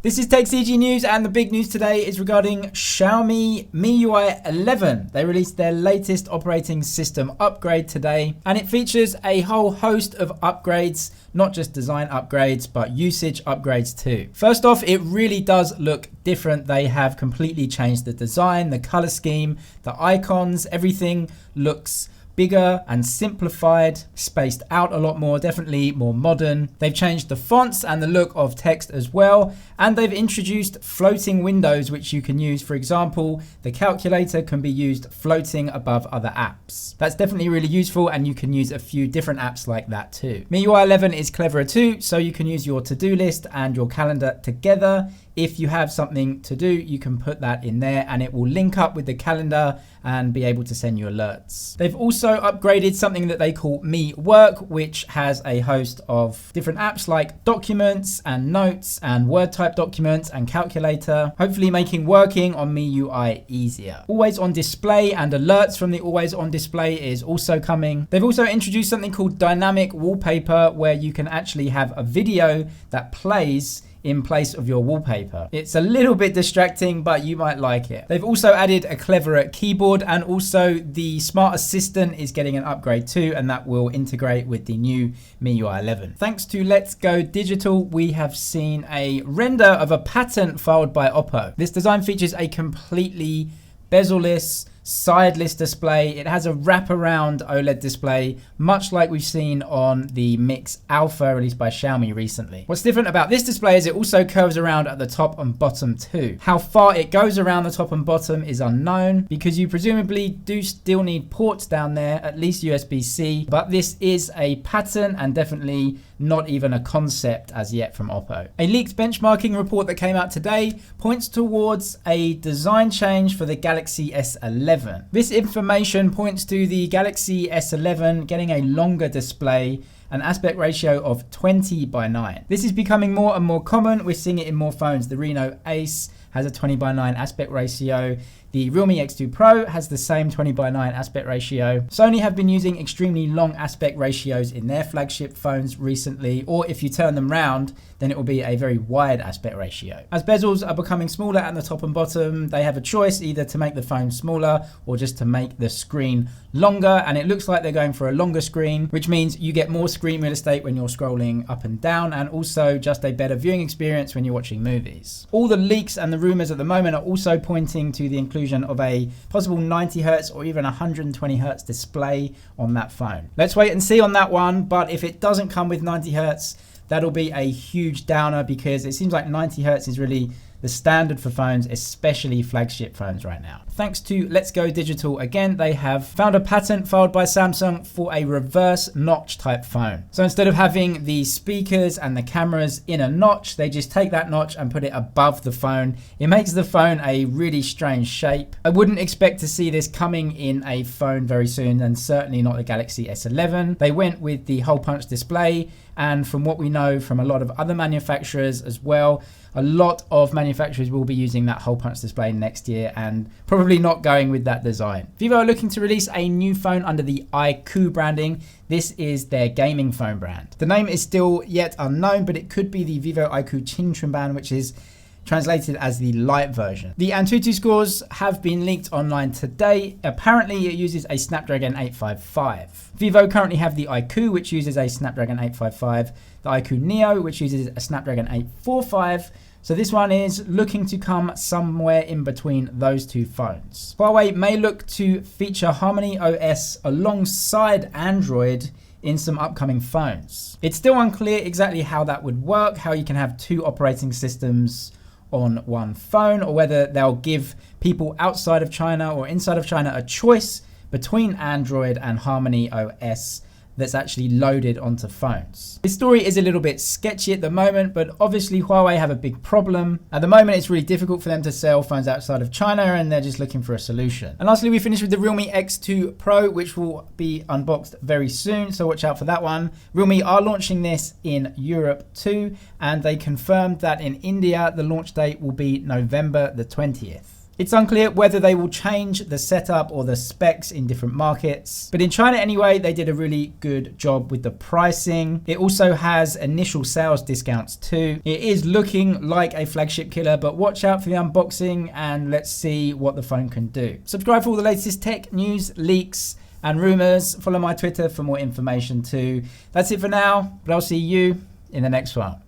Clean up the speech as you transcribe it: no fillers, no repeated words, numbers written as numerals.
This is TechZG news, and the big news today is regarding Xiaomi MIUI 11. They released their latest operating system upgrade today, and it features a whole host of upgrades, not just design upgrades, but usage upgrades too. First off, it really does look different. They have completely changed the design, the color scheme, the icons, everything looks bigger and simplified, spaced out a lot more, definitely more modern. They've changed the fonts and the look of text as well, and they've introduced floating windows which you can use. For example, the calculator can be used floating above other apps. That's definitely really useful, and you can use a few different apps like that too. MIUI 11 is cleverer too, so you can use your to-do list and your calendar together. If you have something to do, you can put that in there and it will link up with the calendar and be able to send you alerts. They've also upgraded something that they call Mi Work, which has a host of different apps like documents and notes and word type documents and calculator, hopefully making working on MIUI easier. Always on display and alerts from the always on display is also coming. They've also introduced something called dynamic wallpaper, where you can actually have a video that plays in place of your wallpaper. It's a little bit distracting, but you might like it. They've also added a cleverer keyboard, and also the smart assistant is getting an upgrade too, and that will integrate with the new MIUI 11. Thanks to Let's Go Digital, we have seen a render of a patent filed by Oppo. This design features a completely bezel-less, sideless display. It has a wraparound OLED display, much like we've seen on the Mix Alpha released by Xiaomi recently. What's different about this display is it also curves around at the top and bottom too. How far it goes around the top and bottom is unknown, because you presumably do still need ports down there, at least USB-C, but this is a patent and definitely not even a concept as yet from Oppo. A leaked benchmarking report that came out today points towards a design change for the Galaxy S11. This information points to the Galaxy S11 getting a longer display, an aspect ratio of 20:9. This is becoming more and more common. We're seeing it in more phones. The Reno Ace has a 20:9 aspect ratio. The Realme X2 Pro has the same 20:9 aspect ratio. Sony have been using extremely long aspect ratios in their flagship phones recently, or if you turn them round, then it will be a very wide aspect ratio. As bezels are becoming smaller at the top and bottom, they have a choice either to make the phone smaller or just to make the screen longer, and it looks like they're going for a longer screen, which means you get more screen real estate when you're scrolling up and down, and also just a better viewing experience when you're watching movies. All the leaks and the rumors at the moment are also pointing to the inclusion of a possible 90 Hz or even 120 Hz display on that phone. Let's wait and see on that one, but if it doesn't come with 90 Hz, that'll be a huge downer, because it seems like 90 Hz is really the standard for phones, especially flagship phones right now. Thanks to Let's Go Digital again, they have found a patent filed by Samsung for a reverse notch type phone. So instead of having the speakers and the cameras in a notch, they just take that notch and put it above the phone. It makes the phone a really strange shape. I wouldn't expect to see this coming in a phone very soon, and certainly not the Galaxy S11. They went with the hole punch display, and from what we know from a lot of other manufacturers as well, a lot of manufacturers will be using that hole punch display next year and probably not going with that design. Vivo are looking to release a new phone under the iQOO branding. This is their gaming phone brand. The name is still yet unknown, but it could be the Vivo iQOO Qingchunban, which is translated as the Lite version. The Antutu scores have been leaked online today. Apparently it uses a Snapdragon 855. Vivo currently have the iQOO, which uses a Snapdragon 855, the iQOO Neo, which uses a Snapdragon 845. So this one is looking to come somewhere in between those two phones. Huawei may look to feature Harmony OS alongside Android in some upcoming phones. It's still unclear exactly how that would work, how you can have two operating systems on one phone, or whether they'll give people outside of China or inside of China a choice between Android and Harmony OS that's actually loaded onto phones. This story is a little bit sketchy at the moment, but obviously Huawei have a big problem. At the moment, it's really difficult for them to sell phones outside of China, and they're just looking for a solution. And lastly, we finished with the Realme X2 Pro, which will be unboxed very soon, so watch out for that one. Realme are launching this in Europe too, and they confirmed that in India, the launch date will be November the 20th. It's unclear whether they will change the setup or the specs in different markets, but in China anyway, they did a really good job with the pricing. It also has initial sales discounts too. It is looking like a flagship killer, but watch out for the unboxing and let's see what the phone can do. Subscribe for all the latest tech news, leaks, and rumors. Follow my Twitter for more information too. That's it for now, but I'll see you in the next one.